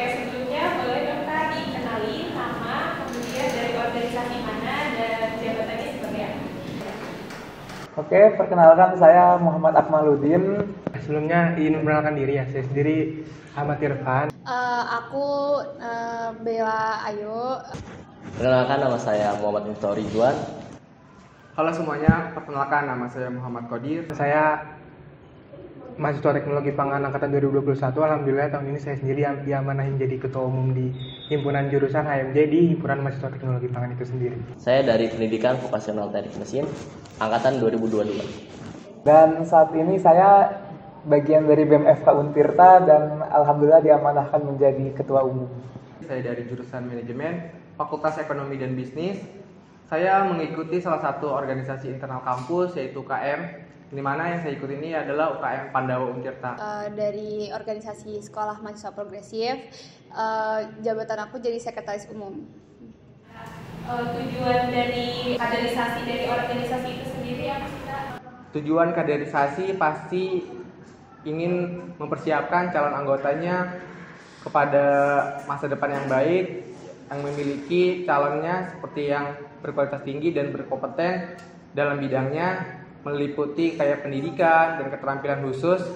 Oke, sebelumnya boleh dong Kak dikenalin nama, kemudian dari organisasi mana dan jabatannya sebagai apa? Oke, perkenalkan saya Muhammad Akmaluddin. Sebelumnya ingin memperkenalkan diri ya, saya sendiri Ahmad Irfan. Aku Bella Ayu. Perkenalkan, nama saya Muhammad Miftah Ridwan. Halo semuanya, perkenalkan nama saya Muhammad Qadir. Saya mahasiswa Teknologi Pangan Angkatan 2021. Alhamdulillah tahun ini saya sendiri yang diamanahin jadi ketua umum di himpunan jurusan HMJ di Himpunan Mahasiswa Teknologi Pangan itu sendiri. Saya dari Pendidikan Vokasional Teknik Mesin Angkatan 2022. Dan saat ini saya bagian dari BEM FK Untirta dan alhamdulillah diamanahkan menjadi ketua umum. Saya dari jurusan Manajemen, Fakultas Ekonomi dan Bisnis. Saya mengikuti salah satu organisasi internal kampus yaitu UKM, di mana yang saya ikuti ini adalah UKM Pandawa Untirta. Dari organisasi Sekolah Mahasiswa Progresif, jabatan aku jadi sekretaris umum. Tujuan dari kaderisasi dari organisasi itu sendiri apa sih Kak? Tujuan kaderisasi pasti ingin mempersiapkan calon anggotanya kepada masa depan yang baik, yang memiliki calonnya seperti yang berkualitas tinggi dan berkompeten dalam bidangnya, meliputi kayak pendidikan dan keterampilan khusus.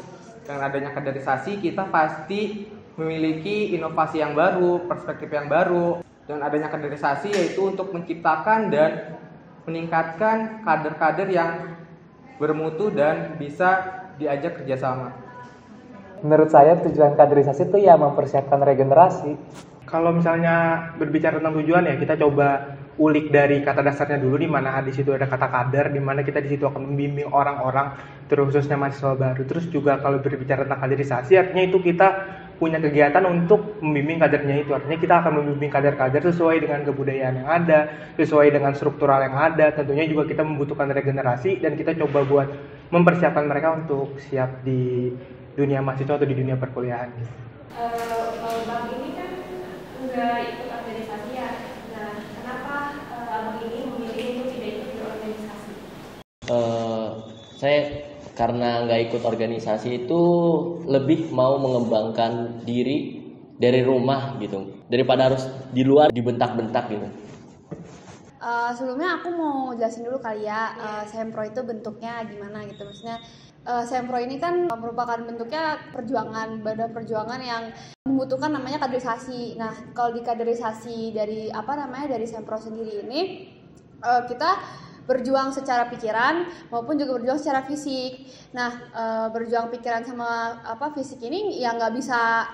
Dengan adanya kaderisasi kita pasti memiliki inovasi yang baru, perspektif yang baru. Dan adanya kaderisasi yaitu untuk menciptakan dan meningkatkan kader-kader yang bermutu dan bisa diajak kerjasama. Menurut saya tujuan kaderisasi itu ya mempersiapkan regenerasi. Kalau misalnya berbicara tentang tujuan ya, kita coba ulik dari kata dasarnya dulu, di mana di situ ada kata kader, di mana kita di situ akan membimbing orang-orang, terkhususnya mahasiswa baru. Terus juga kalau berbicara tentang kaderisasi, artinya itu kita punya kegiatan untuk membimbing kadernya itu. Artinya kita akan membimbing kader-kader sesuai dengan kebudayaan yang ada, sesuai dengan struktural yang ada. Tentunya juga kita membutuhkan regenerasi dan kita coba buat mempersiapkan mereka untuk siap di dunia mahasiswa atau di dunia perkuliahan. Bang ini kan nggak ikut organisasi ya. Nah, kenapa Bang ini memilih untuk tidak ikut di organisasi? Saya karena nggak ikut organisasi itu lebih mau mengembangkan diri dari rumah gitu, daripada harus di luar dibentak-bentak gitu. Sebelumnya aku mau jelasin dulu kali ya, Sempro itu bentuknya gimana gitu. Maksudnya Sempro ini kan merupakan bentuknya perjuangan, badan perjuangan yang membutuhkan namanya kaderisasi. Nah, kalau di kaderisasi dari dari Sempro sendiri ini kita berjuang secara pikiran maupun juga berjuang secara fisik. Nah, berjuang pikiran sama fisik ini ya nggak bisa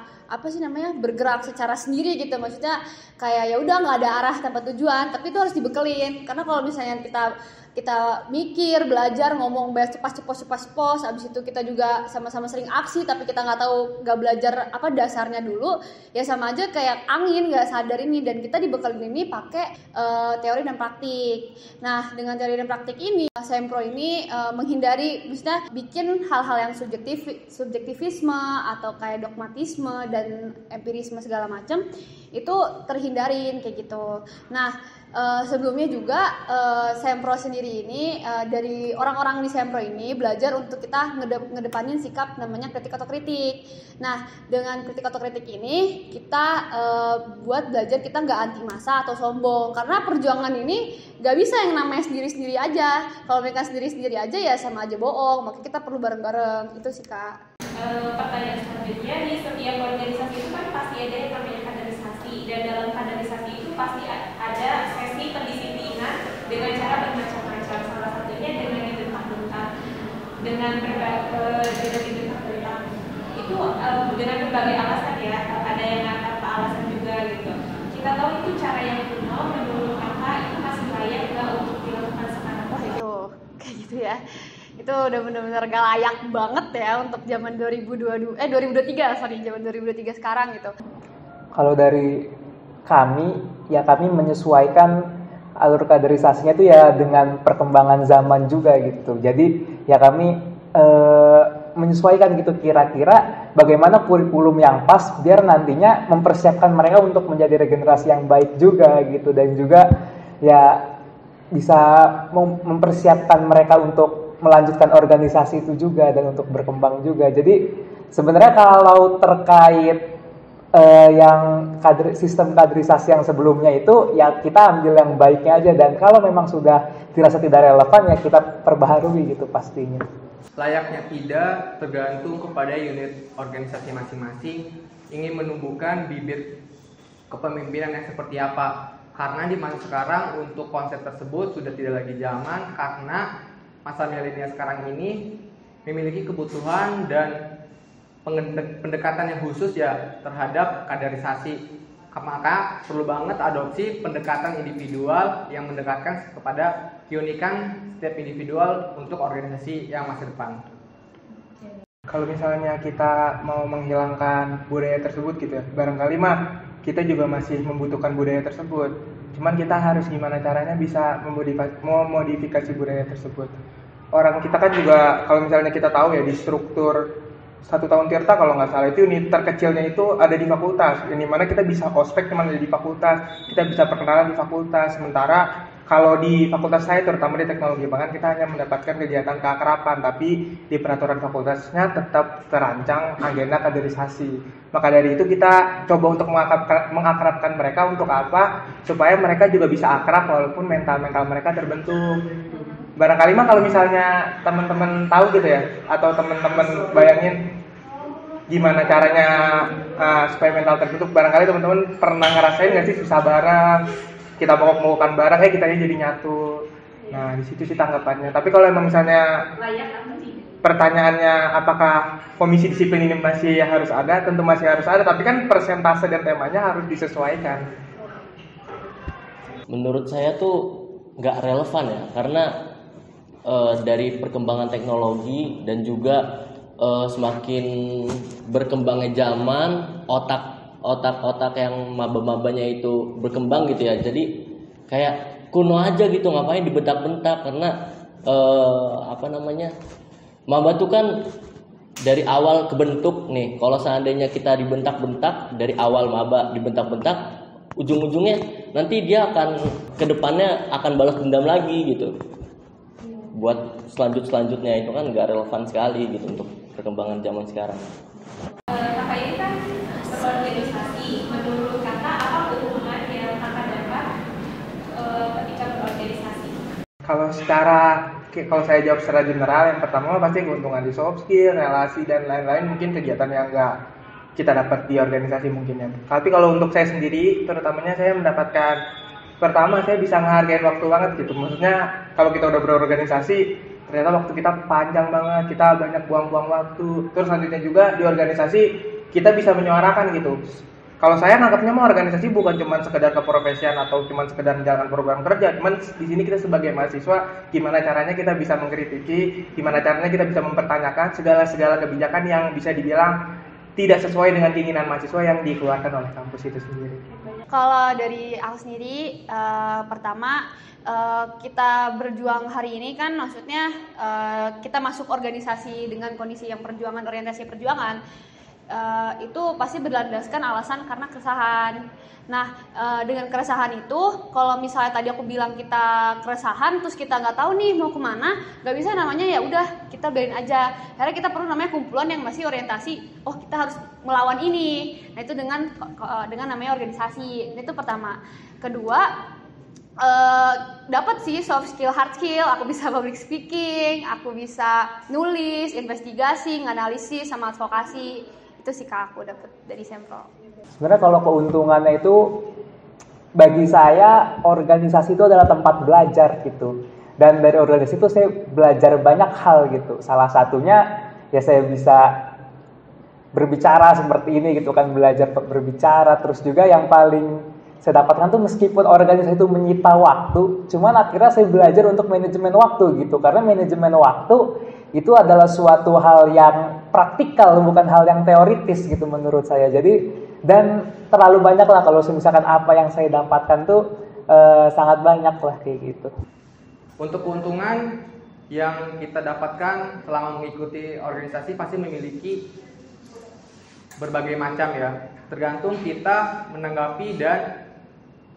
bergerak secara sendiri gitu. Maksudnya kayak ya udah nggak ada arah tanpa tujuan, tapi itu harus dibekelin. Karena kalau misalnya kita mikir, belajar, ngomong cepos, abis itu kita juga sama-sama sering aksi tapi kita nggak belajar dasarnya dulu, ya sama aja kayak angin, nggak sadar ini. Dan kita dibekelin ini pakai teori dan praktik. Nah, dengan teori dan praktik ini Sempro ini menghindari, maksudnya bikin hal-hal yang subjektivisme atau kayak dogmatisme dan empirisme segala macam itu terhindarin kayak gitu. Nah, sebelumnya juga Sempro sendiri ini dari orang-orang di Sempro ini belajar untuk kita ngedepanin sikap namanya kritik otokritik. Nah, dengan kritik otokritik ini kita buat belajar kita nggak anti massa atau sombong, karena perjuangan ini nggak bisa yang namanya sendiri-sendiri aja. Kalau mereka sendiri-sendiri aja ya sama aja bohong, makanya kita perlu bareng-bareng. Itu sih Kak. Pertanyaan selanjutnya, di setiap organisasi itu kan pasti ada yang namanya kaderisasi, dan dalam kaderisasi itu pasti ada sesi pendisiplinan dengan cara bermacam-macam. Salah satunya dengan dibentak-bentak, dengan dibentak-bentak itu dengan berbagai alasan ya. Ada yang tanpa alasan juga gitu. Kita tahu itu cara yang kuno, menurut Kakak itu masih layak nggak untuk dilakukan sekarang? Wah, itu kayak gitu ya. Itu udah benar-benar gak layak banget ya untuk zaman 2023 zaman 2023 sekarang gitu. Kalau dari kami menyesuaikan alur kaderisasinya itu ya dengan perkembangan zaman juga gitu. Jadi ya kami menyesuaikan gitu kira-kira bagaimana kurikulum yang pas biar nantinya mempersiapkan mereka untuk menjadi regenerasi yang baik juga gitu, dan juga ya bisa mempersiapkan mereka untuk melanjutkan organisasi itu juga dan untuk berkembang juga. Jadi sebenarnya kalau terkait yang sistem kaderisasi yang sebelumnya itu ya kita ambil yang baiknya aja, dan kalau memang sudah dirasa tidak relevan ya kita perbaharui gitu pastinya. Layaknya tidak, tergantung kepada unit organisasi masing-masing ingin menumbuhkan bibit kepemimpinan yang seperti apa. Karena di masa sekarang untuk konsep tersebut sudah tidak lagi zaman, karena masa milenial sekarang ini memiliki kebutuhan dan pendekatan yang khusus ya terhadap kaderisasi. Maka perlu banget adopsi pendekatan individual yang mendekatkan kepada keunikan setiap individual untuk organisasi yang masa depan. Kalau misalnya kita mau menghilangkan budaya tersebut gitu ya, barangkali mah kita juga masih membutuhkan budaya tersebut. Cuman kita harus gimana caranya bisa memodifikasi budaya tersebut. Orang kita kan juga, kalau misalnya kita tahu ya di struktur 1 tahun Tirta kalau nggak salah itu unit terkecilnya itu ada di fakultas, yang dimana kita bisa ospek cuma ada di fakultas, kita bisa perkenalan di fakultas. Sementara kalau di fakultas saya terutama di teknologi pangan kita hanya mendapatkan kegiatan keakraban, tapi di peraturan fakultasnya tetap terancang agenda kaderisasi. Maka dari itu kita coba untuk mengakrabkan mereka untuk apa? Supaya mereka juga bisa akrab walaupun mental mereka terbentuk. Barangkali mah kalau misalnya teman-teman tahu gitu ya, atau teman-teman bayangin gimana caranya supaya mental terbentuk, barangkali teman-teman pernah ngerasain nggak sih susah bareng, kita mau-maukan bareng, kitanya jadi nyatu. Nah di situ sih tanggapannya. Tapi kalau emang misalnya pertanyaannya apakah komisi disiplin ini masih harus ada, tentu masih harus ada, tapi kan persentase dan temanya harus disesuaikan. Menurut saya tuh nggak relevan ya, karena dari perkembangan teknologi dan juga semakin berkembangnya zaman, otak yang maba-mabanya itu berkembang gitu ya. Jadi kayak kuno aja gitu, ngapain dibentak-bentak, karena maba tuh kan dari awal kebentuk nih. Kalau seandainya kita dibentak-bentak dari awal maba dibentak-bentak, ujung-ujungnya nanti dia akan kedepannya akan balas dendam lagi gitu. Buat selanjutnya itu kan nggak relevan sekali gitu untuk perkembangan zaman sekarang. Kakak ini kan berorganisasi. Menurut kakak apa keuntungan yang kakak dapat ketika berorganisasi? Kalau saya jawab secara general, yang pertama pasti keuntungan di soft skill, relasi dan lain-lain, mungkin kegiatan yang nggak kita dapat di organisasi mungkin ya. Tapi kalau untuk saya sendiri, terutamanya saya mendapatkan, pertama saya bisa ngehargain waktu banget gitu. Maksudnya kalau kita udah berorganisasi, ternyata waktu kita panjang banget, kita banyak buang-buang waktu. Terus selanjutnya juga di organisasi kita bisa menyuarakan gitu. Kalau saya nangkapnya mah organisasi bukan cuma sekedar keprofesian atau cuma sekedar menjalankan program kerja. Cuman di sini kita sebagai mahasiswa, gimana caranya kita bisa mengkritiki, gimana caranya kita bisa mempertanyakan segala kebijakan yang bisa dibilang tidak sesuai dengan keinginan mahasiswa yang dikeluarkan oleh kampus itu sendiri. Kalau dari aku sendiri, pertama kita berjuang hari ini kan maksudnya kita masuk organisasi dengan kondisi yang orientasi perjuangan, itu pasti berlandaskan alasan karena keresahan. Nah, dengan keresahan itu, kalau misalnya tadi aku bilang kita keresahan, terus kita nggak tahu nih mau kemana, nggak bisa namanya ya udah kita biarin aja. Karena kita perlu namanya kumpulan yang masih orientasi. Oh, kita harus melawan ini. Nah, itu dengan namanya organisasi. Itu pertama. Kedua, dapat sih soft skill, hard skill. Aku bisa public speaking, aku bisa nulis, investigasi, analisis, sama advokasi. Itu sih Kak aku dapat dari Sempro. Sebenarnya kalau keuntungannya itu bagi saya organisasi itu adalah tempat belajar gitu. Dan dari organisasi itu saya belajar banyak hal gitu. Salah satunya ya saya bisa berbicara seperti ini gitu kan, belajar berbicara. Terus juga yang paling saya dapatkan tuh meskipun organisasi itu menyita waktu, cuman akhirnya saya belajar untuk manajemen waktu gitu. Karena manajemen waktu itu adalah suatu hal yang praktikal, bukan hal yang teoritis gitu menurut saya. Jadi dan terlalu banyak lah kalau misalkan apa yang saya dapatkan tuh sangat banyak lah kayak gitu. Untuk keuntungan yang kita dapatkan selama mengikuti organisasi pasti memiliki berbagai macam ya. Tergantung kita menanggapi dan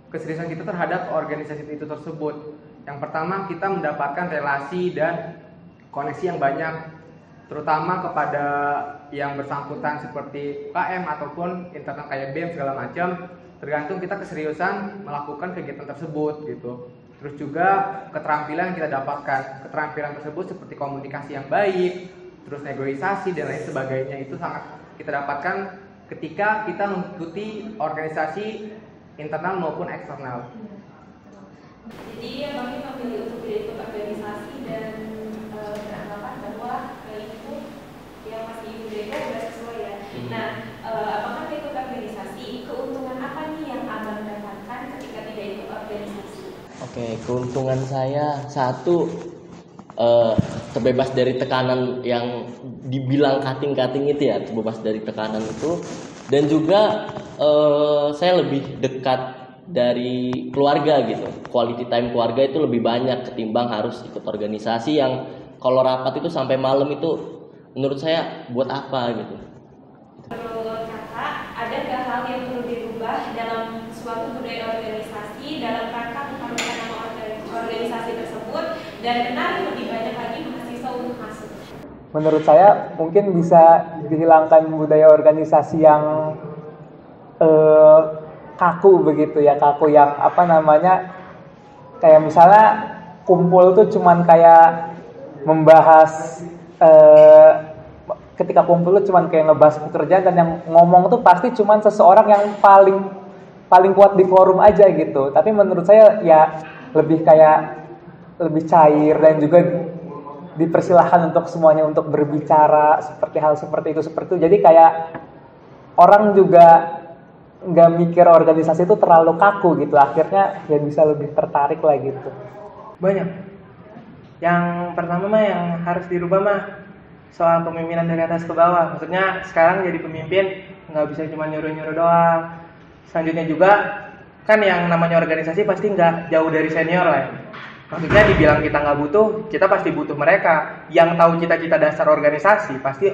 keseriusan kita terhadap organisasi itu tersebut. Yang pertama, kita mendapatkan relasi dan koneksi yang banyak. terutama kepada yang bersangkutan seperti UKM ataupun internal kayak BEM segala macam, tergantung kita keseriusan melakukan kegiatan tersebut gitu. Terus juga keterampilan yang kita dapatkan, keterampilan tersebut seperti komunikasi yang baik, terus negosiasi dan lain sebagainya itu sangat kita dapatkan ketika kita mengikuti organisasi internal maupun eksternal. Jadi ya kami memilih untuk tidak ikut organisasi dan beranggapan bahwa itu yang masih budaya sudah sesuai ya. Nah, apakah ikut organisasi, keuntungan apa nih yang abang dapatkan ketika tidak ikut organisasi? Oke, keuntungan saya satu, terbebas dari tekanan yang dibilang kating-kating itu ya, terbebas dari tekanan itu, dan juga saya lebih dekat dari keluarga gitu. Quality time keluarga itu lebih banyak ketimbang harus ikut organisasi yang kalau rapat itu sampai malam itu menurut saya buat apa gitu. Menurut kakak, ada nggak hal yang perlu dirubah dalam suatu budaya organisasi dalam rangka mengharumkan nama organisasi tersebut dan menarik lebih banyak lagi mahasiswa untuk masuk? Menurut saya mungkin bisa dihilangkan budaya organisasi yang kaku begitu ya, kaku yang apa namanya, kayak misalnya kumpul tuh cuman kayak membahas ketika kumpul tuh cuman kayak ngebahas pekerjaan dan yang ngomong tuh pasti cuman seseorang yang paling kuat di forum aja gitu. Tapi menurut saya ya lebih kayak lebih cair dan juga dipersilahkan untuk semuanya untuk berbicara seperti hal seperti itu. Jadi kayak orang juga nggak mikir organisasi itu terlalu kaku gitu, akhirnya ya bisa lebih tertarik lah gitu. Banyak. Yang pertama mah yang harus dirubah mah soal pemimpinan dari atas ke bawah. Maksudnya sekarang jadi pemimpin nggak bisa cuma nyuruh-nyuruh doang. Selanjutnya juga kan yang namanya organisasi pasti nggak jauh dari senior lah ya. Maksudnya dibilang kita nggak butuh, kita pasti butuh mereka. Yang tahu cita-cita dasar organisasi pasti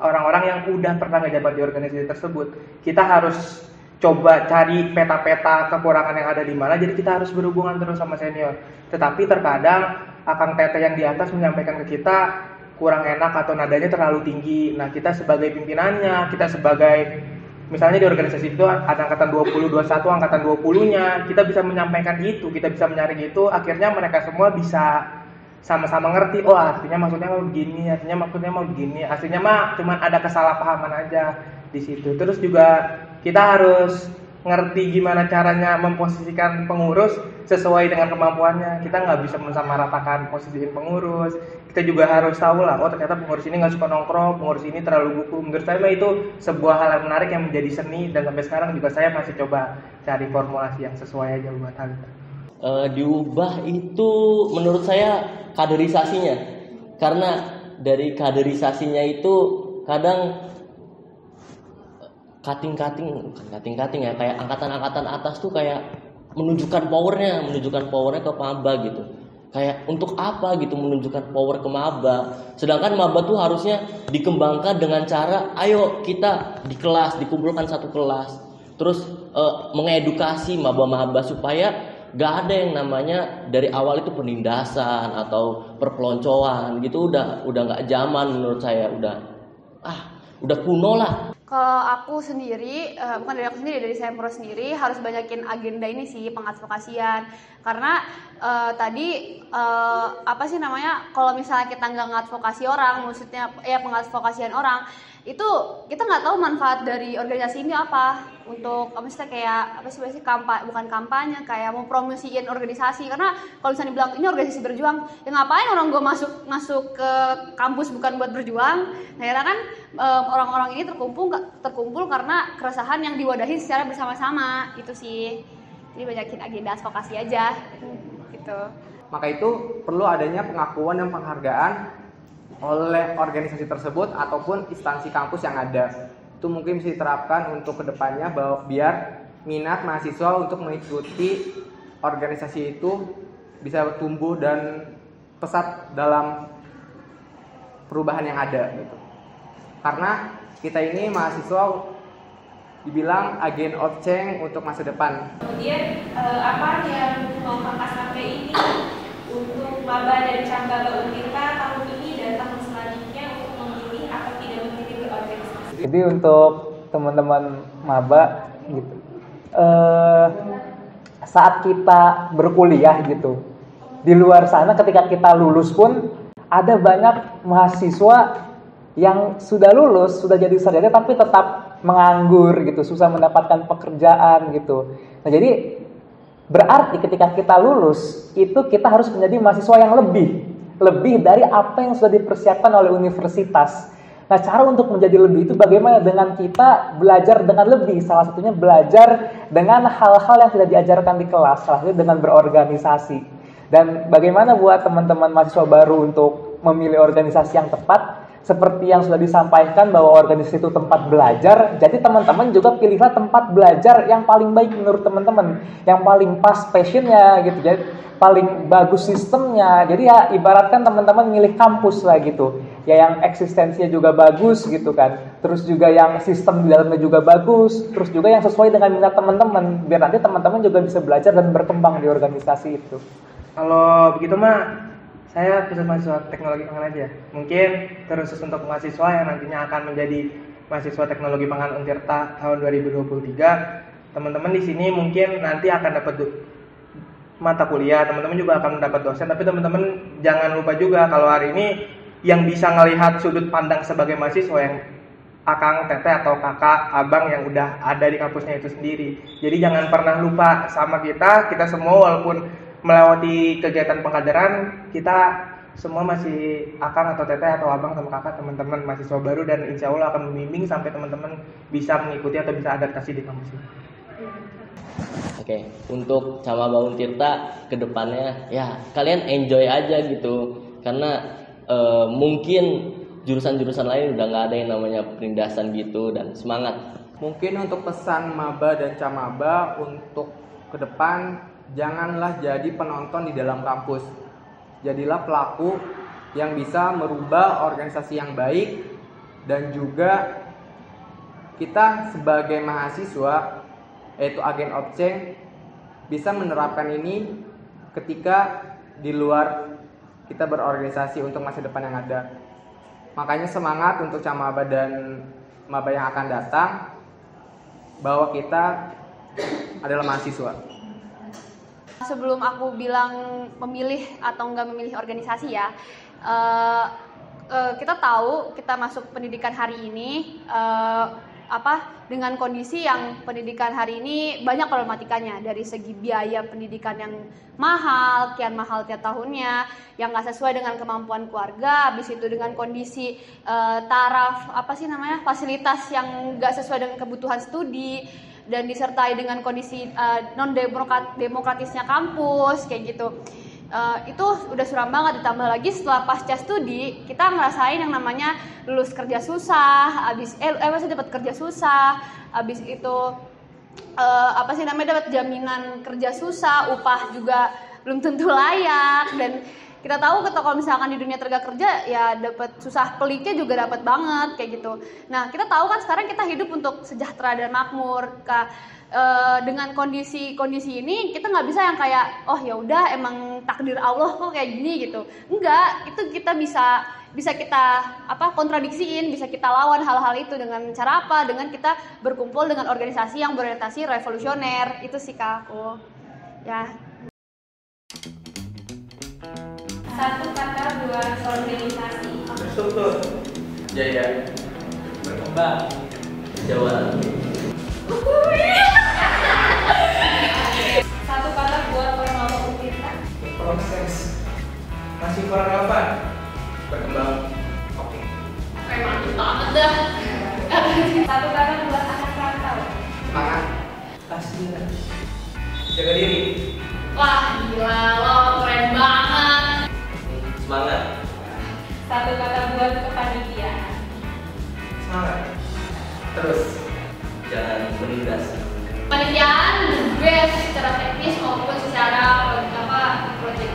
orang-orang yang udah pernah ngejabat di organisasi tersebut. Kita harus coba cari peta-peta kekurangan yang ada di mana, jadi kita harus berhubungan terus sama senior. Tetapi terkadang akang teteh yang di atas menyampaikan ke kita kurang enak atau nadanya terlalu tinggi. Nah, kita sebagai pimpinannya, kita sebagai misalnya di organisasi itu ada angkatan 20, 21, angkatan 20-nya, kita bisa menyampaikan itu, kita bisa menyaring itu, akhirnya mereka semua bisa sama-sama ngerti, oh artinya maksudnya mau begini, artinya maksudnya mau begini, aslinya mah cuma ada kesalahpahaman aja di situ. Terus juga kita harus ngerti gimana caranya memposisikan pengurus sesuai dengan kemampuannya. Kita nggak bisa mensamaratakan posisiin pengurus. Kita juga harus tahu lah, oh ternyata pengurus ini nggak suka nongkrong, pengurus ini terlalu buku. Menurut saya itu sebuah hal yang menarik yang menjadi seni, dan sampai sekarang juga saya masih coba cari formulasi yang sesuai aja buat hal itu. Diubah itu menurut saya kaderisasinya, karena dari kaderisasinya itu kadang kating-kating ya, kayak angkatan-angkatan atas tuh kayak menunjukkan powernya ke maba gitu. Kayak untuk apa gitu menunjukkan power ke maba, sedangkan maba tuh harusnya dikembangkan dengan cara ayo kita di kelas dikumpulkan satu kelas, terus mengedukasi maba-maba supaya gak ada yang namanya dari awal itu penindasan atau perpeloncoan gitu. Udah gak zaman menurut saya, udah kuno lah. Kalau aku sendiri, bukan dari aku sendiri, dari Sempro sendiri harus banyakin agenda ini sih, pengadvokasian. Karena tadi apa sih namanya, kalau misalnya kita nggak ngadvokasi orang, maksudnya ya pengadvokasian orang, itu kita nggak tahu manfaat dari organisasi ini apa. Untuk misalnya kayak apa sih biasanya bukan kampanye, kayak mau promosiin organisasi. Karena kalau misalnya dibilang ini organisasi berjuang, ya ngapain orang gue masuk ke kampus bukan buat berjuang. Nah, karena kan orang-orang ini terkumpul karena keresahan yang diwadahi secara bersama-sama, itu sih. Jadi banyakin agenda advokasi aja gitu. Maka itu perlu adanya pengakuan dan penghargaan oleh organisasi tersebut ataupun instansi kampus yang ada. Itu mungkin bisa diterapkan untuk kedepannya biar minat mahasiswa untuk mengikuti organisasi itu bisa tumbuh dan pesat dalam perubahan yang ada gitu. Karena kita ini mahasiswa dibilang agent of change untuk masa depan. Kemudian apa yang mau kakak sampaikan ini untuk maba dan cambaba Untirta tahun ini dan tahun selanjutnya untuk Jadi untuk teman-teman maba gitu, saat kita berkuliah gitu, di luar sana ketika kita lulus pun ada banyak mahasiswa yang sudah lulus, sudah jadi sarjana tapi tetap menganggur gitu, susah mendapatkan pekerjaan gitu. Nah jadi berarti ketika kita lulus itu kita harus menjadi mahasiswa yang lebih dari apa yang sudah dipersiapkan oleh universitas. Nah cara untuk menjadi lebih itu bagaimana dengan kita belajar dengan lebih, salah satunya belajar dengan hal-hal yang tidak diajarkan di kelas, salah satunya dengan berorganisasi. Dan bagaimana buat teman-teman mahasiswa baru untuk memilih organisasi yang tepat, seperti yang sudah disampaikan bahwa organisasi itu tempat belajar, jadi teman-teman juga pilihlah tempat belajar yang paling baik menurut teman-teman, yang paling pas passionnya gitu, jadi paling bagus sistemnya. Jadi ya ibaratkan teman-teman milih kampus lah gitu, ya yang eksistensinya juga bagus gitu kan, terus juga yang sistem di dalamnya juga bagus, terus juga yang sesuai dengan minat teman-teman, biar nanti teman-teman juga bisa belajar dan berkembang di organisasi itu. Kalau begitu mah saya khusus mahasiswa teknologi pangan aja. Mungkin terus untuk mahasiswa yang nantinya akan menjadi mahasiswa teknologi pangan Untirta tahun 2023, teman-teman di sini mungkin nanti akan dapat mata kuliah, teman-teman juga akan mendapat dosen, tapi teman-teman jangan lupa juga kalau hari ini yang bisa ngelihat sudut pandang sebagai mahasiswa yang akang, teteh atau kakak, abang yang udah ada di kampusnya itu sendiri. Jadi jangan pernah lupa sama kita semua walaupun melewati kegiatan pengkaderan, kita semua masih akang atau teteh atau abang sama kakak teman-teman mahasiswa baru, dan insya Allah akan membimbing sampai teman-teman bisa mengikuti atau bisa adaptasi di kampus ini. Oke, untuk Camaba Untirta ke depannya ya kalian enjoy aja gitu, karena mungkin jurusan-jurusan lain udah nggak ada yang namanya penindasan gitu, dan semangat. Mungkin untuk pesan maba dan camaba untuk ke depan, janganlah jadi penonton di dalam kampus. Jadilah pelaku yang bisa merubah organisasi yang baik, dan juga kita sebagai mahasiswa yaitu agen of change bisa menerapkan ini ketika di luar kita berorganisasi untuk masa depan yang ada. Makanya semangat untuk camaba dan maba yang akan datang, bahwa kita adalah mahasiswa. Sebelum aku bilang memilih atau enggak memilih organisasi ya, kita tahu kita masuk pendidikan hari ini dengan kondisi yang pendidikan hari ini banyak problematikanya, dari segi biaya pendidikan yang mahal, kian mahal tiap tahunnya, yang nggak sesuai dengan kemampuan keluarga, habis itu dengan kondisi taraf fasilitas yang nggak sesuai dengan kebutuhan studi, dan disertai dengan kondisi non-demokratisnya kampus kayak gitu. Itu udah suram banget, ditambah lagi setelah pasca studi kita ngerasain yang namanya lulus kerja susah, masih dapat kerja susah, habis itu dapat jaminan kerja susah, upah juga belum tentu layak, dan kita tahu kalau misalkan di dunia tenaga kerja ya dapat susah peliknya juga dapat banget kayak gitu. Nah kita tahu kan sekarang kita hidup untuk sejahtera dan makmur. Dengan kondisi ini kita nggak bisa yang kayak ya udah emang takdir Allah kok kayak gini gitu. Enggak, itu kita bisa kita kontradiksiin, bisa kita lawan hal-hal itu dengan cara apa? Dengan kita berkumpul dengan organisasi yang berorientasi revolusioner. Itu sih Kak aku. Ya. Satu kata buat organisasi. Struktur, Jaya, berkembang, jawaban. Satu kata buat Camaba Untirta. proses, masih kurang relevan, berkembang. Oke. Mantap banget dah. Satu kata buat anak rantau. Semangat, pasti jaga diri. Wah gila lo keren banget. Semangat. Satu kata buat kepanitiaan. Semangat, terus. Jangan menindas. Panitiaan the best secara teknis maupun secara proyek